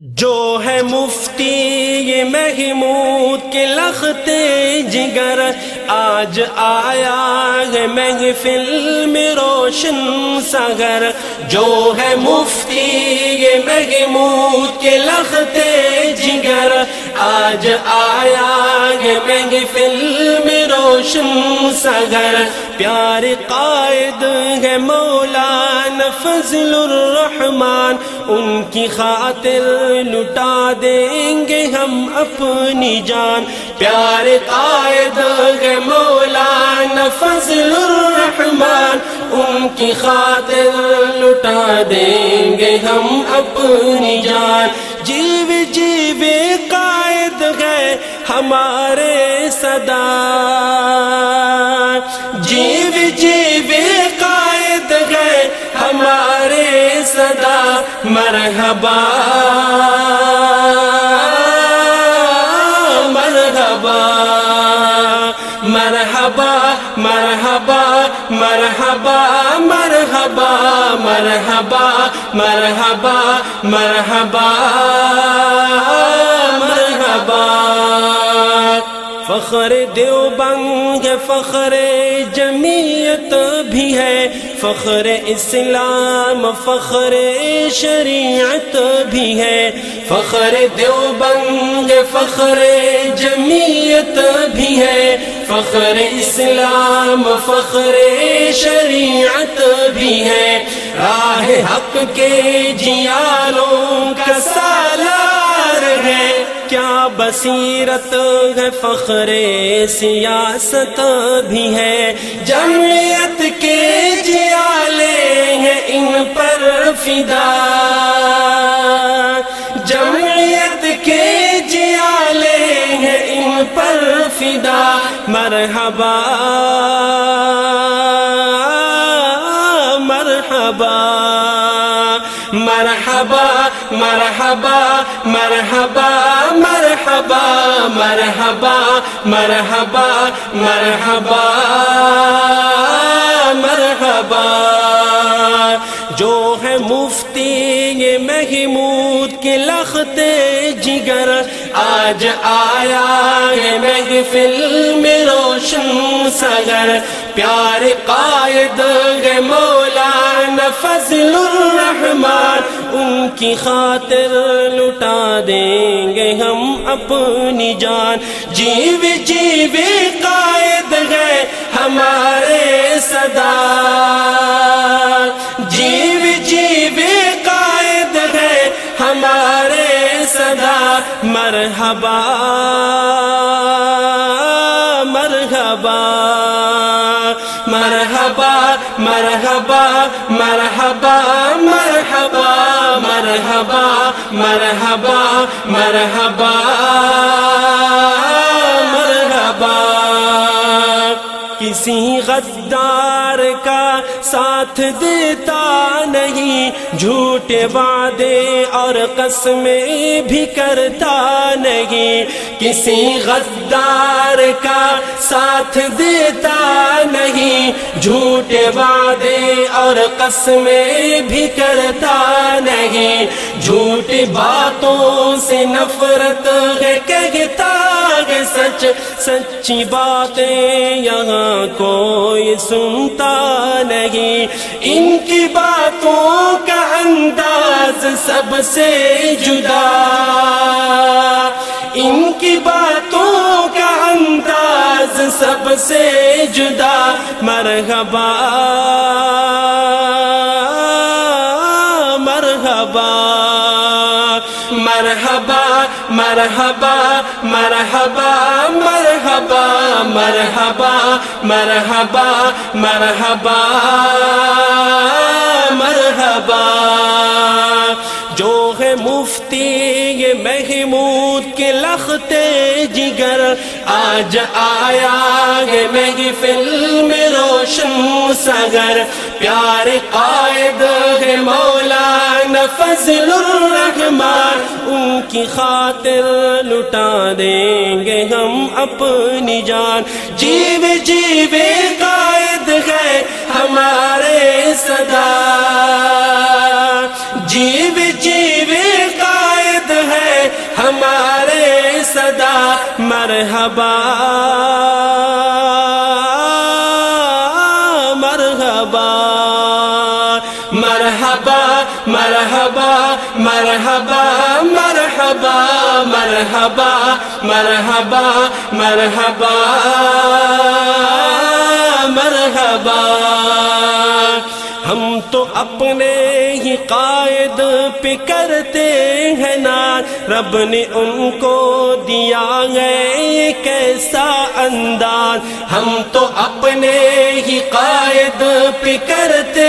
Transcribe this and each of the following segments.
جو ہے مفتی یہ محمود کے لخت جگر، آج آیا ہے محفل میں روشن سحر۔ جو ہے مفتی یہ محمود کے لخت جگر، آج آیا ہے محفل میں روشن سحر۔ پیارے قائد ہے مولانا فضل الرحمان، ان کی خاطر لٹا دیں گے ہم اپنی جان۔ پیارے قائد ہے مولانا فضل الرحمان، ان کی خاطر لٹا دیں گے ہم اپنی جان۔ جیوے جیوے قائد ہے ہمارے صدا، جیوے جیوے قائد ہے ہمارے صدا۔ مرحبا مرحبا مرحبا مرحبا مرحبا مرحبا مرحبا مرحبا مرحبا مرحبا۔ فخر دیوبند ہے، فخر جمعیت بھی ہے، فخر اسلام فخر شریعت بھی ہے۔ فخر دیوبند ہے، فخر جمعیت بھی ہے، فخر اسلام فخر شریعت بھی ہے۔ راہ حق کے جیالوں کا سالار ہے، کیا بصیرت ہے، فخر سیاست بھی ہے۔ جمعیت کے جیالے ہیں ان پر فدا، جمعیت کے جیالے ہیں ان پر فدا۔ مرحبا مرحبا مرحبا مرحبا مرحبا مرحبا مرحبا مرحبا مرحبا مرحبا۔ جو ہے مفتی یہ محمود کے لخت جگر، آج آیا ہے محفل میں روشن سحر۔ پیارے قائد ہے مولانا فضل الرحمان، ان کی خاطر لٹا دیں گے ہم اپنی جان۔ جیوے جیوے قائد ہے ہمارے صدا، جیوے جیوے قائد ہے ہمارے صدا۔ مرحبا مرحبا مرحبا مرحبا مرحبا مرحبا مرحبا مرحبا مرحبا مرحبا۔ کسی غدار کا ساتھ دیتا نہیں، جھوٹے وعدے اور قسمیں بھی کرتا نہیں۔ کسی غدار کا ساتھ دیتا نہیں، جھوٹے وعدے اور قسمیں بھی کرتا نہیں۔ جھوٹی باتوں سے نفرت ہے، کہتا ہے سچ، سچی باتیں یہاں کوئی سنتا نہیں۔ ان کی باتوں کا انداز سب سے جدا، ان کی باتوں کا انداز سب سے جدا۔ مرحبا مرحبا مرحبا مرحبا مرحبا مرحبا مرحبا مرحبا مرحبا مرحبا۔ جو ہے مفتی یہ محمود کے لخت جگر، آج آیا ہے محفل میں روشن سحر۔ پیارے قائد ہے مولانا فضل الرحمان، ان کی خاطر لٹا دیں گے ہم اپنی جان۔ جیوے جیوے قائد ہے ہمارے صدا، جیوے جیوے قائد صدا مرحبا مرحبا مرحبا مرحبا مرحبا مرحبا مرحبا مرحبا مرحبا مرحبا ہم تو اپنے ہی قائد پہ کرتے ہیں ناز رب نے ان کو دیا ہے یہ کیسا انداز ہم تو اپنے ہی قائد پہ کرتے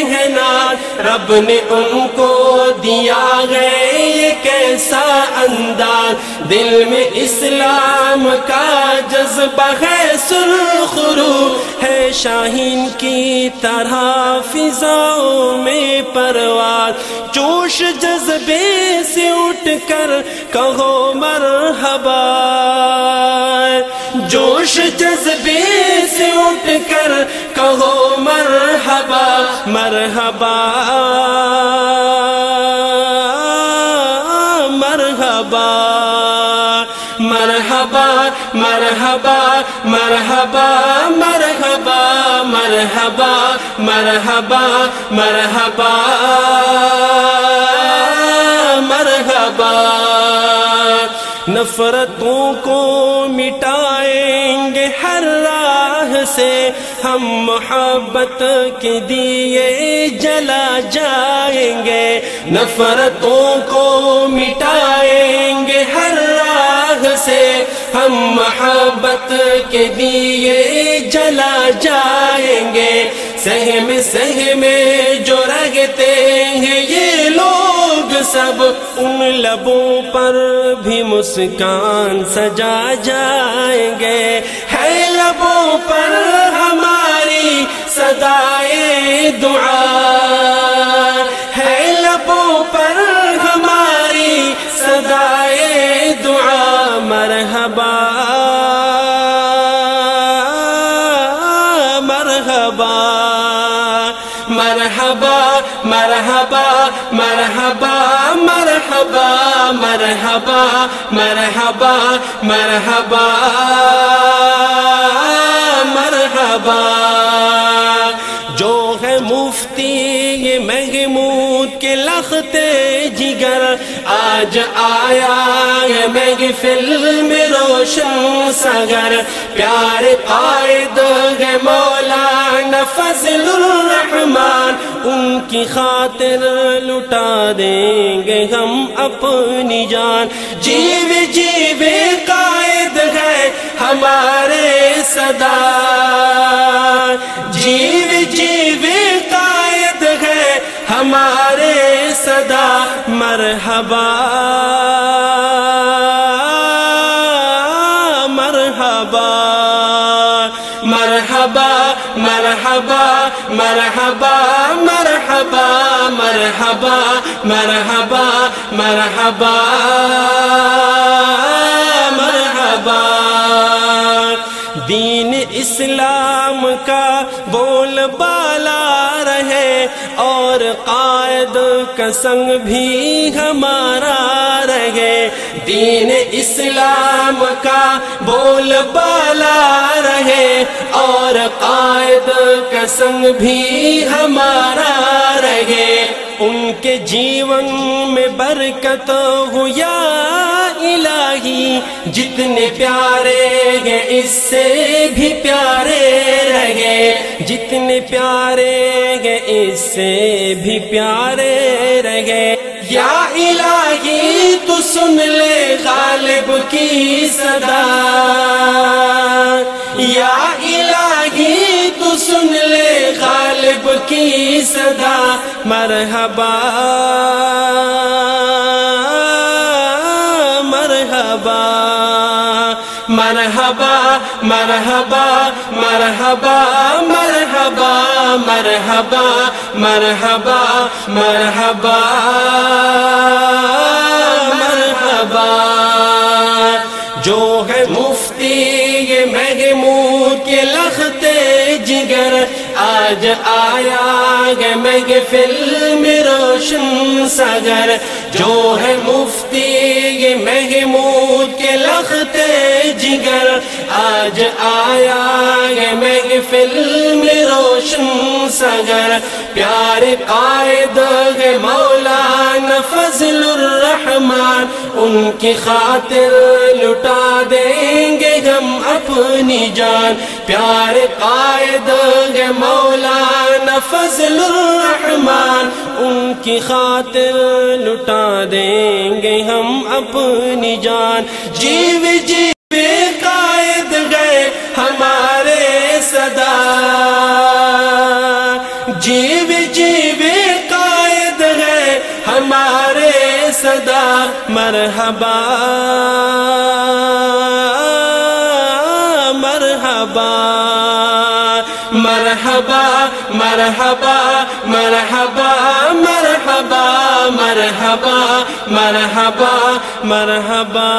ہیں ناز رب نے ان کو دیا ہے یہ کیسا انداز دل میں اسلام کا جذبہ ہے سرخ رو ہے شاہین کی طرح فضاؤں میں پرواز جوش جذبے سے اٹھ کر کہو مرحبا جوش جذبے سے اٹھ کر کہو مرحبا مرحبا مرحبا مرحبا مرحبا مرحبا مرحبا مرحبا مرحبا مرحبا مرحبا نفرتوں کو مٹائیں گے ہر راہ سے ہم محبت کے دیے جلا جائیں گے نفرتوں کو مٹائیں گے ہر راہ سے ہم محبت کے دیے جلا جائیں گے سہم سہم جو رہتے ہیں یہ لوگ سب ان لبوں پر بھی مسکان سجا جائیں گے ہے لبوں پر ہماری صدائے دعا ہے لبوں پر ہماری صدائے دعا مرحبا مرحبا مرحبا مرحبا مرحبا مرحبا مرحبا مرحبا مرحبا مرحبا جو ہے مفتی یہ محمود کے لخت جگر آج آیا ہے محفل میں روشن سگر پیارے قائد ہے مولانا فضل الرحمان ان کی خاطر لٹا دیں گے ہم اپنی جان جیوے جیوے قائد ہے ہمارے صدا جیوے جیوے قائد ہے ہمارے صدا مرحبا مرحبا مرحبا مرحبا مرحبا مرحبا مرحبا مرحبا مرحبا مرحبا دین اسلام کا بول بالا رہے اور قائد کا سنگ بھی ہمارا رہے دین اسلام کا بول بالا رہے اور قائد کا سنگ بھی ہمارا رہے ان کے جیون میں برکت ہو یا الہی جتنے پیارے ہیں اس سے بھی پیارے رہے جتنے پیارے ہیں اس سے بھی پیارے رہے یا الہی تو سن لے غالب کی صدا یا الہی تو سن لے غالب کی صدا مرحبا مرحبا مرحبا مرحبا مرحبا مرحبا مرحبا مرحبا مرحبا مرحبا جو ہے مفتی یہ محمود کے لخت جگر آج آیا ہے محفل میں روشن سگر جو ہے مفتی یہ محمود کے لخت جگر آج آیا ہے محفل میں روشن سگر پیار قائد ہے مولانا فضل الرحمن ان کی خاطر لٹا دیں گے ہم اپنی جان پیار قائد ہے مولانا فضل الرحمن ان کی خاطر لٹا دیں گے ہم اپنی جان جیو جیو قائد گئے ہمارے صدا جیو جیو قائد ہے ہمارے صدا مرحبا مرحبا مرحبا مرحبا مرحبا مرحبا مرحبا مرحبا مرحبا